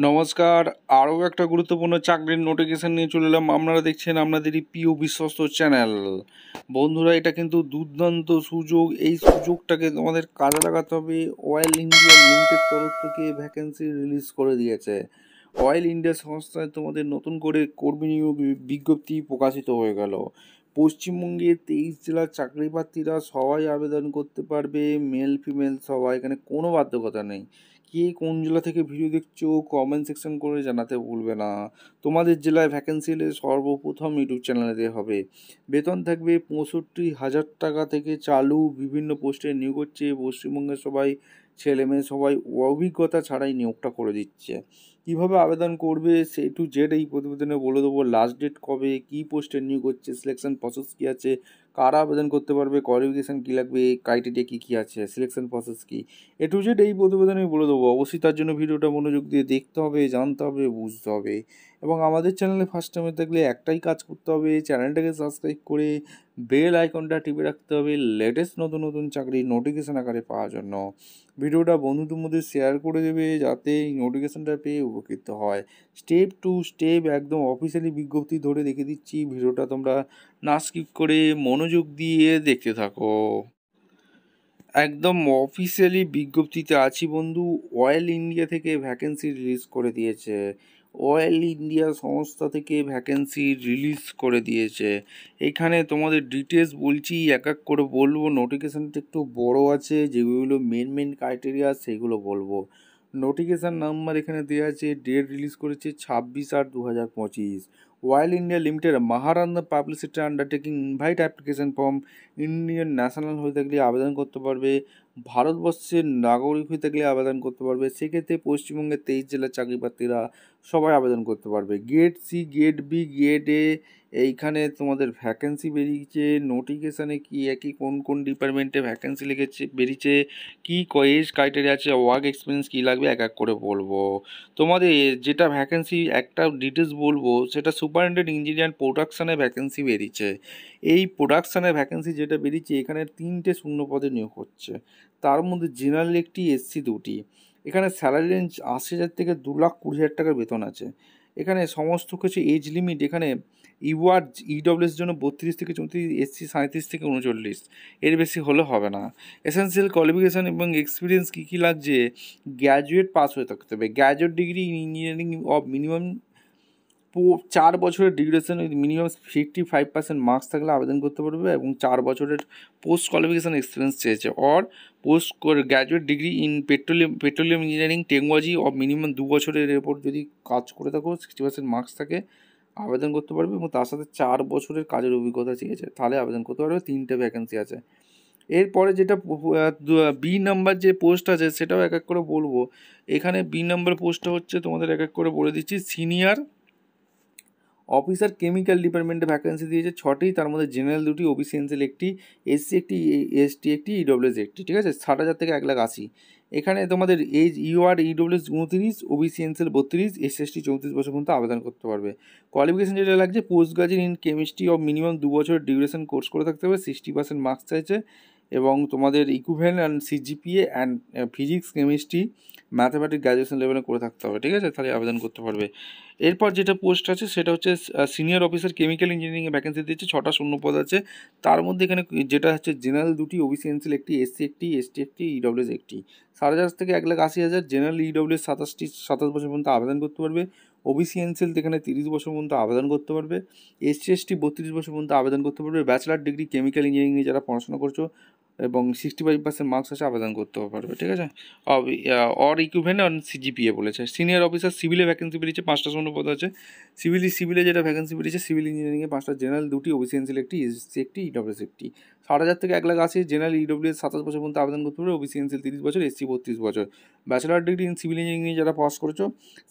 নমস্কার। আরও একটা গুরুত্বপূর্ণ চাকরির নোটিফিকেশান নিয়ে চলে এলাম। আপনারা দেখছেন আপনাদেরই প্রিয় বিশ্বস্ত চ্যানেল। বন্ধুরা, এটা কিন্তু দুর্দান্ত সুযোগ। এই সুযোগটাকে তোমাদের কাজে লাগাতে হবে। অয়েল ইন্ডিয়া লিমিটেড তরফ থেকে ভ্যাকেন্সি রিলিজ করে দিয়েছে। অয়েল ইন্ডিয়া সংস্থায় তোমাদের নতুন করে কর্মী নিয়োগ বিজ্ঞপ্তি প্রকাশিত হয়ে গেল। পশ্চিমবঙ্গের 23 জেলার চাকরি প্রার্থীরা সবাই আবেদন করতে পারবে, মেল ফিমেল সবাই, এখানে কোনো বাধ্যকতা নেই। কে কোন জেলা থেকে ভিডিও দেখছো কমেন্ট সেকশন করে জানাতে ভুলবে না। তোমাদের জেলায় ভ্যাকেন্সি এলে সর্বপ্রথম ইউটিউব চ্যানেলে হবে। বেতন থাকবে 65,000 টাকা থেকে চালু। বিভিন্ন পোস্টে নিয়োগ হচ্ছে। পশ্চিমবঙ্গের সবাই ছেলে মেয়ে সবাই অভিজ্ঞতা ছাড়াই নিয়োগটা করে দিচ্ছে। কীভাবে আবেদন করবে সে টু জেড এই প্রতিবেদনে বলে দেবো। লাস্ট ডেট কবে, কী পোস্টে নিয়োগ হচ্ছে, সিলেকশন প্রসেস কী আছে, কারা আবেদন করতে পারবে, কোয়ালিফিকেশান কী লাগবে, ক্রাইটেরিয়া কী কী আছে, selection process key, A to Z এই প্রতিবেদনে বলে দেবো। অবশ্যই তার জন্য ভিডিওটা মনোযোগ দিয়ে দেখতে হবে, জানতে হবে, বুঝতে হবে। এবং আমাদের চ্যানেলে ফার্স্ট টাইমে থাকলে একটাই কাজ করতে হবে, চ্যানেলটাকে সাবস্ক্রাইব করে বেল আইকনটা টিপে রাখতে হবে লেটেস্ট নতুন নতুন চাকরির নোটিফিকেশান আকারে পাওয়ার জন্য। ভিডিওটা বন্ধুদের মধ্যে শেয়ার করে দেবে যাতে এই নোটিফিকেশানটা পেয়ে উপকৃত হয়। স্টেপ টু স্টেপ একদম অফিসিয়ালি বিজ্ঞপ্তি ধরে দেখে দিচ্ছি। ভিডিওটা তোমরা না স্কিপ করে মনোযোগ দিয়ে দেখতে থাকো। একদম অফিসিয়ালি বিজ্ঞপ্তিতে আছি বন্ধু। অয়েল ইন্ডিয়া থেকে ভ্যাকেন্সি রিলিজ করে দিয়েছে। অয়েল ইন্ডিয়া সংস্থা থেকে ভ্যাকেন্সি রিলিজ করে দিয়েছে। এখানে তোমাদের ডিটেলস বলছি, এক এক করে বলবো। নোটিফিকেশানটা একটু বড় আছে, যেগুলো মেন ক্রাইটেরিয়া সেগুলো বলবো। নোটিফিকেশান নাম্বার এখানে দেওয়া আছে। ডেট রিলিজ করেছে 26/8/2025। Oil India Limited Maharatna public undertaking invite application form. Indian national হয়ে থাকলে আবেদন করতে পারবে, ভারতবর্ষের নাগরিক হয়ে থাকলে আবেদন করতে পারবে। সেক্ষেত্রে পশ্চিমবঙ্গের 23 জেলার চাকরি প্রার্থীরা সবাই আবেদন করতে পারবে। Gate C, gate B, gate A এইখানে তোমাদের ভ্যাকেন্সি বেরিয়েছে। নোটিফিকেশানে কি একই কোন কোন ডিপার্টমেন্টে ভ্যাকেন্সি লিখেছে বেরিয়েছে, কী এজ ক্রাইটেরিয়া আছে, ওয়ার্ক এক্সপিরিয়েন্স কী লাগবে এক এক করে বলবো। তোমাদের যেটা ভ্যাকেন্সি একটা ডিটেলস বলবো, সেটা সুপারিনটেন্ডেন্ট ইঞ্জিনিয়ার প্রোডাকশানে ভ্যাকেন্সি বেরিয়েছে। এই প্রোডাকশানের ভ্যাকেন্সি যেটা বেরিয়েছে, এখানে 3টে শূন্য পদে নিয়োগ হচ্ছে। তার মধ্যে জেনারেল একটি, এসসি 2টি। এখানে স্যালারি রেঞ্জ 80,000 থেকে 2,20,000 টাকার বেতন আছে। এখানে সমস্ত কিছু এজ লিমিট, এখানে ইউআর ইডব্লিউএস জন্য 32 থেকে 34, এসসি 37 থেকে 39, এর বেশি হলে হবে না। এসেন্সিয়াল কোয়ালিফিকেশান এবং এক্সপিরিয়েন্স কী কী লাগছে, গ্র্যাজুয়েট পাস হয়ে থাকতে হবে। Graduate degree in engineering of minimum 4 বছরের ডিউরেশন, মিনিমাম 55% মার্কস থাকলে আবেদন করতে পারবে। এবং 4 বছরের পোস্ট কোয়ালিফিকেশান এক্সপিরিয়েন্স চেয়েছে। Or post graduate degree in petroleum engineering technology of minimum 2 বছরের এরপর যদি কাজ করে থাকো, 60% মার্কস থাকে, আবেদন করতে পারবে। এবং তার সাথে 4 বছরের কাজের অভিজ্ঞতা চেয়েছে, তাহলে আবেদন করতে পারবে। 3টে ভ্যাকেন্সি আছে। এরপরে যেটা বি নাম্বার যে পোস্ট আছে, সেটাও এক এক করে বলবো। এখানে বি নাম্বার পোস্টটা হচ্ছে, তোমাদের এক এক করে বলে দিচ্ছি। সিনিয়র অফিসার কেমিক্যাল ডিপার্টমেন্টে ভ্যাকেন্সি দিয়েছে 6টি। তার মধ্যে জেনারেল 2টি, ওবিসি এনসিএল 1টি, এসসি 1টি, এসটি 1টি, ইডব্লিউএস 1টি। ঠিক আছে, 60,000 থেকে 1,80,000। এখানে তোমাদের age UR EWS 29, OBC NCL 32, SST 34 বছর পর্যন্ত আবেদন করতে পারবে। কোয়ালিফিকেশান যেটা লাগছে, post graduate in chemistry of minimum 2 বছরের ডিউরেশন কোর্স করে থাকতে হবে, 60% মার্কস চাইছে। এবং তোমাদের equivalent and CGPA and physics chemistry mathematics graduation লেভেলে করে থাকতে হবে। ঠিক আছে, তাহলে আবেদন করতে পারবে। এরপর যেটা পোস্ট আছে, সেটা হচ্ছে সিনিয়র অফিসার কেমিক্যাল ইঞ্জিনিয়ারিংয়ে ভ্যাকেন্সি দিচ্ছে। 6টা শূন্য পদ আছে। তার মধ্যে এখানে যেটা হচ্ছে জেনারেল 2টি, ওবিসি এনসিএল 1টি, এসসি 1টি, এসটি 1টি, ইডব্লিউএস 1টি। 60,000 থেকে 1,80,000। জেনারেল ইডব্লিউএস 27 বছর পর্যন্ত আবেদন করতে পারবে। ওবিসি এনসিএল এখানে 30 বছর পর্যন্ত আবেদন করতে পারবে। এসসি এসটি 32 বছর পর্যন্ত আবেদন করতে পারবে। ব্যাচেলার ডিগ্রি কেমিক্যাল ইঞ্জিনিয়ারিং নিয়ে যারা পড়াশোনা করছো এবং 65% মার্কস আছে, আবেদন করতে পারবে। ঠিক আছে, অর ইকুইভ্যালেন্ট অন সিজিপিএ বলেছে। সিনিয়র অফিসার সিভিলে ভ্যাকেন্সি বেরিয়েছে, 5টা শূন্য পদ আছে। সিভিলে যেটা ভ্যাকেন্সি বেরিয়েছে, সিভিল ইঞ্জিনিয়ারিংয়ে 5টা, জেনারেল 2টি, ওবিসি এনসিএল 1টি, এসসি 1টি, ইডব্লিউএস 1টি। 60,000 থেকে 1,80,000। জেনারেল ইডব্লিউএস 27 বছর পর্যন্ত আবেদন করতে পারবে, ওবিসি এনসিএল 30 বছর, এসসি 32 বছর। Bachelor degree in civil engineering নিয়ে যারা পাস করেছো,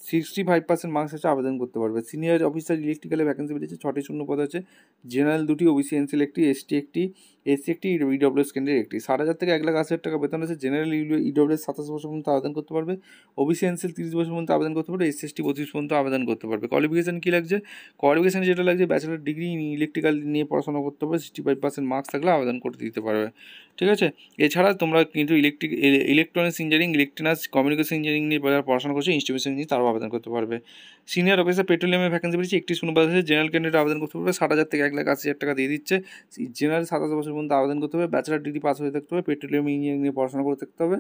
65% মার্কস আছে, আবেদন করতে পারবে। সিনিয়র অফিসার ইলেকট্রিক্যালে ভ্যাকেন্সি বেরিয়েছে, 6টি শূন্য পদ আছে। জেনারেল 2টি, ওবিসি এনসিএল 1টি, এসটি 1টি, এসসি 1টি, ইডব্লিউএস কেন্দ্রের 1টি। 60,000 থেকে 1,80,000 টাকা বেতন আছে। জেনারেল ইডব্লিউএস 27 বছর পর্যন্ত আবেদন করতে পারবে, ওবিসি এনসিএল 30 বছর পর্যন্ত আবেদন করতে পারবে, এসসি এসটি 32 পর্যন্ত আবেদন করতে পারবে। কোয়ালিফিকেশান যেটা লাগছে, ব্যাচেলার ডিগ্রি ইন ইলেকট্রিক্যাল নিয়ে পড়াশোনা করতে হবে, 65% মার্কস থাকলে আবেদন আবেদন করতে দিতে পারবে, ঠিক আছে। এছাড়া তোমরা কিন্তু electronics engineering, electronics, communication engineering নিয়ে যারা পড়াশোনা করছে, ইনস্টিটিউশন নিয়ে তারাও আবেদন করতে পারবে। সিনিয়র অফিসার পেট্রোলিয়ামের ভ্যাকেন্সি বেরিয়েছে, 31 শূন্যপদ আছে। জেনারেল ক্যান্ডিডেট আবেদন করতে পারবে, 60,000 থেকে 1,80,000 টাকা দিয়ে দিচ্ছে। জেনারেল 27 বছর পর্যন্ত আবেদন করতে হবে, ব্যাচেলার ডিগ্রি পাস হয়ে থাকতে হবে, পেট্রোলিয়াম ইঞ্জিনিয়ারিং নিয়ে পড়াশোনা করে থাকতে হবে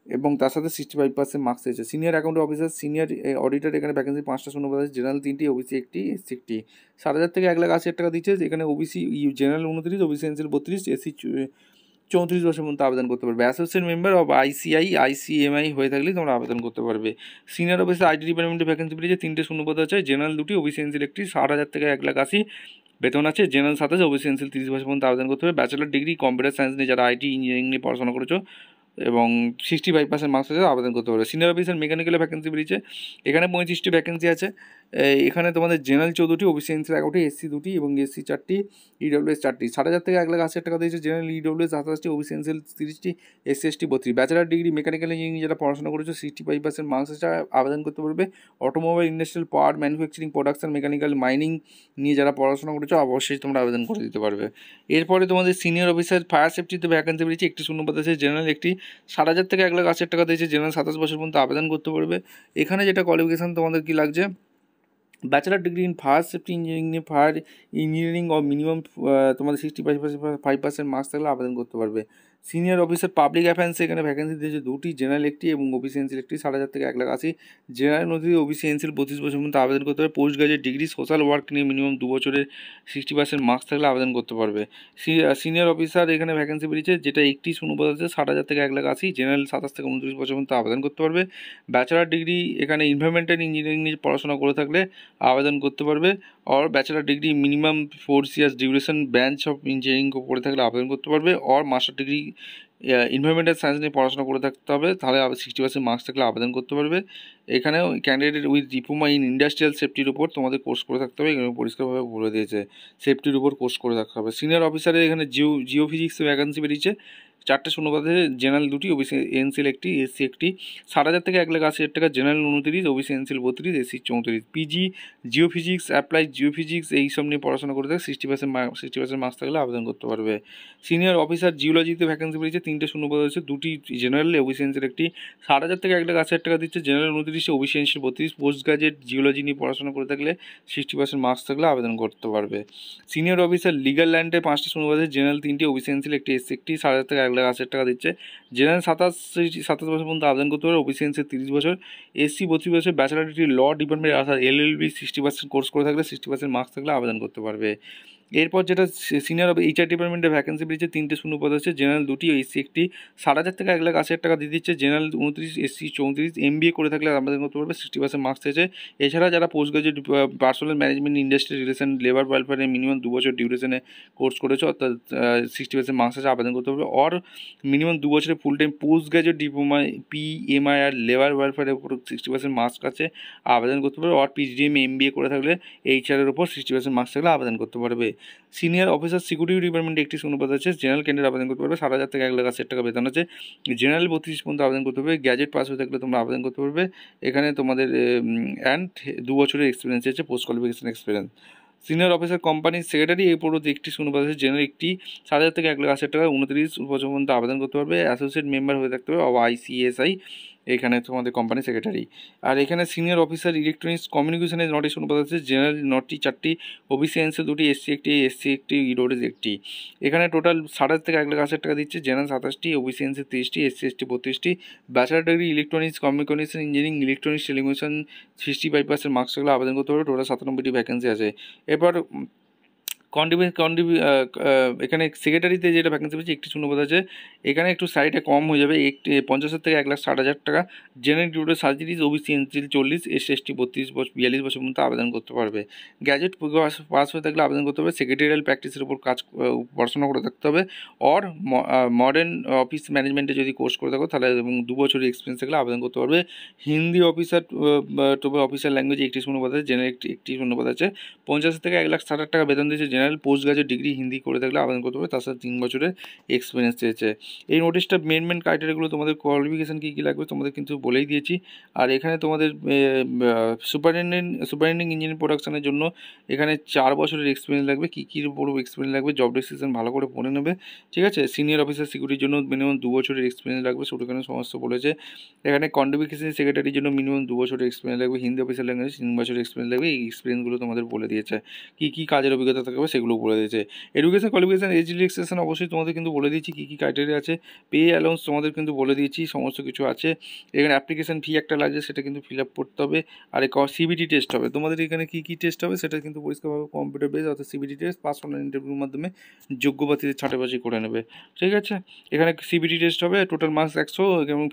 এবং তার সাথে 65% মার্কস রয়েছে। Senior account officer, senior auditor, এখানে ভ্যাকেন্সি 5টা শূন্যপদ আছে। জেনারেল 3টি, ওবিসি 1টি, এসসি 1টি। 60,000 থেকে 1,80,000 টাকা দিচ্ছে। এখানে OBC general 29, OBC NCL 32, SC 34 বছর পর্যন্ত আবেদন করতে পারবে। অ্যাসোসিয়েট মেম্বার অফ আইসিএমআই হয়ে থাকলে তোমরা আবেদন করতে পারবে। সিনিয়র অফিসার আইটি ডিপার্টমেন্টে ভ্যাকেন্সি বেরিয়েছে, 3টে শূন্যপদ আছে। জেনারেল 2টি, ওবিসি এনসিএল 1টি, 60,000 থেকে 1,80,000 বেতন আছে। জেনারেল 27, ওবিসি এনসিএল 30 বছর পর্যন্ত আবেদন করতে হবে। ব্যাচেলার ডিগ্রি কম্পিউটার সায়েন্স নিয়ে যারা আইটি ইঞ্জিনিয়ারিং নিয়ে পড়াশোনা করেছো এবং 65% মার্কস আছে আবেদন করতে পারবে। সিনিয়র অফিসার মেকানিক্যালে ভ্যাকেন্সি বেরিয়েছে, এখানে 35টি ভ্যাকেন্সি আছে। এখানে তোমাদের জেনারেল 14টি, ওবিসি এনসিএল 11টি, এসসি 2টি এবং এসসি 4টি, ইডব্লিউএস 4টি। 60,000 থেকে 1,80,000 টাকা দিয়েছে। জেনারেল ইডব্লিউএস 27টি, ওবিসি এনসিএল 30টি, SC ST 32। Bachelor degree mechanical engineering যারা পড়াশোনা করেছো, 65% মার্কস আছে আবেদন করতে পারবে। Automobile, industrial, power, manufacturing, production, mechanical, mining নিয়ে যারা পড়াশোনা করেছো অবশ্যই তোমরা আবেদন করে দিতে পারবে। এরপরে তোমাদের সিনিয়র অফিসার ফায়ার সেফটিতে ভ্যাকেন্সি বেরিয়েছে, 1টি শূন্যপদ আছে। জেনারেল 1টি, 60,000 থেকে 1,80,000 টাকা দিয়েছে। জেনারেল 27 বছর পর্যন্ত আবেদন করতে পারবে। এখানে যেটা কোয়ালিফিকেশান তোমাদের কী লাগছে, bachelor degree in fire safety engineering নিয়ে ফায়ার ইঞ্জিনিয়ারিং ও মিনিমাম তোমাদের 65% মার্কস থাকলে আবেদন করতে পারবে। সিনিয়র অফিসার পাবলিক অ্যাফেয়ার্স, এখানে ভ্যাকেন্সি দিয়েছে 2টি, জেনারেল 1টি এবং ওবিসি এনসিএল 1টি। 60,000 থেকে 1,80,000। জেনারেল নথি, ওবিসি এনসিএল 32 বছর পর্যন্ত আবেদন করতে পারবে। Post graduate degree social work নিয়ে মিনিমাম 2 বছরের 60% মার্কস থাকলে আবেদন করতে পারবে। সিনিয়র অফিসার এখানে ভ্যাকেন্সি বেরিয়েছে, যেটা 1টি শূন্যপদ আছে। 60,000 থেকে 1,80,000। জেনারেল 27 থেকে 29 বছর পর্যন্ত আবেদন করতে পারবে। ব্যাচেলার ডিগ্রি এখানে এনভায়রনমেন্টাল ইঞ্জিনিয়ারিং নিয়ে পড়াশোনা করে থাকলে আবেদন করতে পারবে। और bachelor degree minimum 4 years duration branch of engineering করে থাকলে আবেদন করতে পারবে। और মাস্টার ডিগ্রি এনভায়রনমেন্টাল সায়েন্স নিয়ে পড়াশোনা করে থাকতে হবে, তাহলে 60% মার্কস থাকলে আবেদন করতে পারবে। এখানেও candidate with diploma in industrial সেফটির উপর তোমাদের কোর্স করে থাকতে হবে, এখানে পরিষ্কারভাবে বলে দিয়েছে সেফটির উপর কোর্স করে থাকতে হবে। সিনিয়র অফিসারের এখানে জিও ফিজিক্সে ভ্যাকেন্সি বেরিয়েছে, 4টে শূন্যপদ আছে। জেনারেল 2টি, ওবিসি এনসিএল 1টি, এসসি 1টি। 60,000 থেকে 1,80,000 টাকা। General 29, OBC NCL 32, SC 34। PG Jio physics, apply Jio physics এইসব নিয়ে পড়াশোনা করে থাকে, 60% মার্কস থাকলে আবেদন করতে পারবে। সিনিয়র অফিসার জিওলজিতে ভ্যাকেন্সি বেরিয়েছে, 3টে শূন্যপদ আছে। 2টি জেনারেল, ওবিসি এনসিএল 1টি। 60,000 থেকে 1,80,000 টাকা দিচ্ছে। General 29, OBC NCL 32। Post graduate geology নিয়ে পড়াশোনা করে থাকলে 60% মার্কস থাকলে আবেদন করতে পারবে। সিনিয়র অফিসার লিগাল ল্যান্ডে 5টা শূন্যপদ আছে। জেনারেল 3টি, ওবিসি এনসিএল 1টি, এসসি 1টি। 60,000 থেকে 1,80,000 টাকা দিচ্ছে। জেনারেল 27 বছর পর্যন্ত আবেদন করতে পারবে। ওবিসি এনসিএল 30 বছর, এসসি 32 বছর। ব্যাচেলার ডিগ্রি ল ডিপার্টমেন্ট অর্থাৎ এলএলবি 60% কোর্স করে থাকলে 60% মার্কস থাকলে আবেদন করতে পারবে। এরপর যেটা সিনিয়র এইচআর ডিপার্টমেন্টে ভ্যাকেন্সি বেরিয়েছে, 3টে শূন্যপদ আছে। জেনারেল 2টি, এসসি 1টি। 60,000 থেকে 1,80,000 টাকা দিয়ে দিচ্ছে। General 29, SC 34। এমবিএ করে থাকলে আবেদন করতে পারবে, 60% মার্কস আছে। এছাড়া যারা post graduate personnel management, industry relation, labour ওয়েলফেয়ারে মিনিমাম 2 বছর ডিউরেশনে কোর্স করেছো অর্থাৎ 60% মার্কস আছে আবেদন করতে পারবে। और মিনিমাম 2 বছরের full time post graduate diploma PMI আর লেবার ওয়েলফেয়ারের উপর 60% মার্কস আছে আবেদন করতে পারবে। और পিজিডিএম এমবিএ করে থাকলে এইচআরের উপর 60% মার্কস থাকলে আবেদন করতে পারবে। সিনিয়র অফিসার সিকিউরিটি ডিপার্টমেন্টে 1টি শূন্যপদ আছে। জেনারেল ক্যান্ডিডেট আবেদন করতে পারবে, 60,000 থেকে 1,80,000 টাকা বেতন আছে। জেনারেল 32 পর্যন্ত আবেদন করতে পারবে। গ্র্যাজুয়েট পাস হয়ে থাকলে তোমরা আবেদন করতে পারবে। এখানে তোমাদের অ্যান্ড 2 বছরের এক্সপিরিয়েন্স আছে, post qualification experience. Senior officer কোম্পানির সেক্রেটারি এই পর্যন্ত 1টি শূন্যপদ আছে। জেনারেল 1টি, 60,000 থেকে 1,80,000 টাকা। 29 বছর পর্যন্ত আবেদন করতে পারবে। অ্যাসোসিয়েট মেম্বার হয়ে থাকতে হবে আইসিএসআই, এখানে তোমাদের কোম্পানি সেক্রেটারি। আর এখানে সিনিয়র অফিসার ইলেকট্রনিক্স কমিউনিকেশনের 9টি শূন্যপদ আছে। জেনারেল 9টি, 4টি, ওবিসি এনসিএল 2টি, এসসি 1টি, এসসি 1টি, ইডব্লিউএস 1টি। এখানে টোটাল 60,000 থেকে 1,80,000 টাকা দিচ্ছে। জেনারেল 27টি, ওবিসি এনসিএল 30টি, এসসি এসটি 32টি। Bachelor degree electronics communication engineering, electronics television 65% marks থাকলে আবেদন করতে পারবে। টোটাল 97টি ভ্যাকেন্সি আছে। এরপর এখানে সেক্রেটারিতে যেটা ভ্যাকেন্সি পেয়েছে, 1টি শূন্যপদ আছে। এখানে একটু সাইডে কম হয়ে যাবে, 50,000 থেকে 1,60,000 টাকা। General duty surgeries, OBC NCL 40, SC ST 42 বছর পর্যন্ত আবেদন করতে পারবে। গ্র্যাজুয়েট পাস হয়ে থাকলে আবেদন করতে হবে। সেক্রেটারিয়াল প্র্যাকটিসের উপর পড়াশোনা করে থাকতে হবে। और মডার্ন অফিস ম্যানেজমেন্টে যদি কোর্স করে থাকো তাহলে এবং 2 বছরের এক্সপিরিয়েন্স থাকলে আবেদন করতে পারবে। হিন্দি অফিসার অফিসার ল্যাঙ্গুয়েজ 1টি শূন্যপদ আছে। জেনারেল 1টি শূন্যপদ আছে। 50,000 থেকে 1,60,000 টাকা বেতন দিয়েছে। General post graduate degree Hindi করে থাকলে আবেদন করতে হবে, তার সাথে 3 বছরের এক্সপিরিয়েন্স চেয়েছে। এই নোটিশটা মেন ক্রাইটেরিয়াগুলো তোমাদের কোয়ালিফিকেশান কী কী লাগবে তোমাদের কিন্তু বলেই দিয়েছি। আর এখানে তোমাদের সুপারিনটেন্ডিং ইঞ্জিনিয়ারিং প্রোডাকশনের জন্য এখানে 4 বছরের এক্সপিরিয়েন্স লাগবে। কী কী উপর এক্সপিরিয়েন্স লাগবে জব ডেসক্রিপশন ভালো করে পড়ে নেবে, ঠিক আছে। সিনিয়র অফিসার সিকিউরিটির জন্য মিনিমাম 2 বছরের এক্সপিরিয়েন্স লাগবে, সেখানে সমস্ত বলেছে। এখানে কন্ট্রিবিউশন সেক্রেটারির জন্য মিনিমাম 2 বছরের এক্সপিরিয়েন্স লাগবে, হিন্দি অফিসার ল্যাঙ্গুয়েজ 3 বছরের এক্সপিরিয়েন্স লাগবে। এই এক্সপিরিয়েন্সগুলো তোমাদের বলে দিয়েছে, কী কী কাজের অভিজ্ঞতা থাকবে সেগুলো বলে দিয়েছে। এডুকেশন কোয়ালিফিকেশন এজ রিল্যাক্সেশন অবশ্যই তোমাদের কিন্তু বলে দিয়েছি কী কী ক্রাইটেরিয়া আছে। পে অ্যালাউন্স তোমাদের কিন্তু বলে দিয়েছি, সমস্ত কিছু আছে। এখানে অ্যাপ্লিকেশন ফি একটা লাগছে, সেটা কিন্তু ফিল আপ করতে হবে। আর সিবিটি টেস্ট হবে তোমাদের। এখানে কী কী টেস্ট হবে সেটা কিন্তু পরিষ্কারভাবে কম্পিউটার বেস অর্থাৎ সিবিটি টেস্ট পাস অনলাইন ইন্টারভিউর মাধ্যমে যোগ্য প্রার্থীদের ছাঁটাবাছি করে নেবে, ঠিক আছে। এখানে সিবিটি টেস্ট হবে, টোটাল মার্কস 100 এবং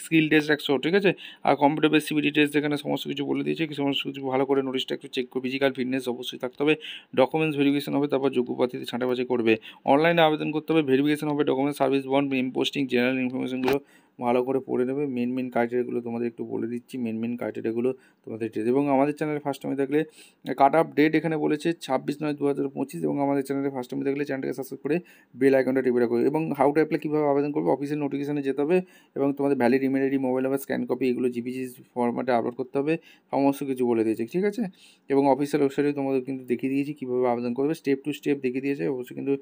স্কিল টেস্ট 100, ঠিক আছে। আর কম্পিউটার বেস সিবিটি টেস্ট এখানে সমস্ত কিছু বলে দিয়েছে, সমস্ত কিছু ভালো করে নোটিশটা একটু চেক করে। ফিজিক্যাল ফিটনেস অবশ্যই থাকতে হবে, ডকুমেন্টস ভেরিফিকেশন হবে, তারপর যোগ্য প্রার্থীদের ছাঁটাবাছি করবে। অনলাইনে আবেদন করতে হবে, ভেরিফিকেশন হবে, document service bond posting general ইনফরমেশনগুলো ভালো করে পড়ে নেবে। মেন ক্রাইটেরিয়াগুলো তোমাদের একটু বলে দিচ্ছি, মেন ক্রাইটেরিয়াগুলো তোমাদের। এবং আমাদের চ্যানেলে ফার্স্ট টাইমে থাকলে কাট অফ ডেট এখানে বলেছে 26/9/2025 এবং আমাদের চ্যানেলে ফার্স্ট টাইমে থাকলে চ্যানেলটাকে সাবস্ক্রাইব করে বেল আইকনটা টিপে রাখো। এবং হাউ টু অ্যাপ্লাই কীভাবে আবেদন করবে, অফিসিয়াল নোটিফিকেশনে যেতে হবে এবং তোমাদের valid email ID, mobile number, scan copy এগুলো জিপিজি ফরম্যাটে আপলোড করতে হবে, সমস্ত কিছু বলে দিয়েছে, ঠিক আছে। এবং অফিসিয়াল ওয়েবসাইটে তোমাদের কিন্তু দেখিয়ে দিয়েছি কীভাবে আবেদন করবে, স্টেপ টু স্টেপ দেখিয়ে দিয়েছে। অবশ্যই কিন্তু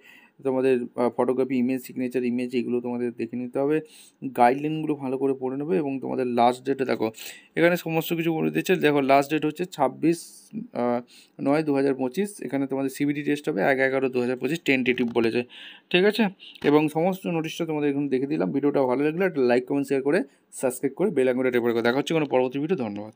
তোমাদের ফটোকপি, ইমেজ, সিগনেচার ইমেজ এগুলো তোমাদের দেখে নিতে হবে। গাইডলাইনগুলো ভালো করে পড়ে নেবে এবং তোমাদের লাস্ট ডেটে দেখো এখানে সমস্ত কিছু বলে দিয়েছে। দেখো লাস্ট ডেট হচ্ছে 26/9/2025। এখানে তোমাদের সিবিটি টেস্ট হবে 1/11/2025 টেন্টেটিভ বলেছে, ঠিক আছে। এবং সমস্ত নোটিশটা তোমাদের এখানে দেখে দিলাম। ভিডিওটা ভালো লাগলে একটা লাইক কমেন্ট শেয়ার করে সাবস্ক্রাইব করে বেল আইকনটা টেপে রাখো। দেখা হচ্ছে কোনো পরবর্তী ভিডিও। ধন্যবাদ।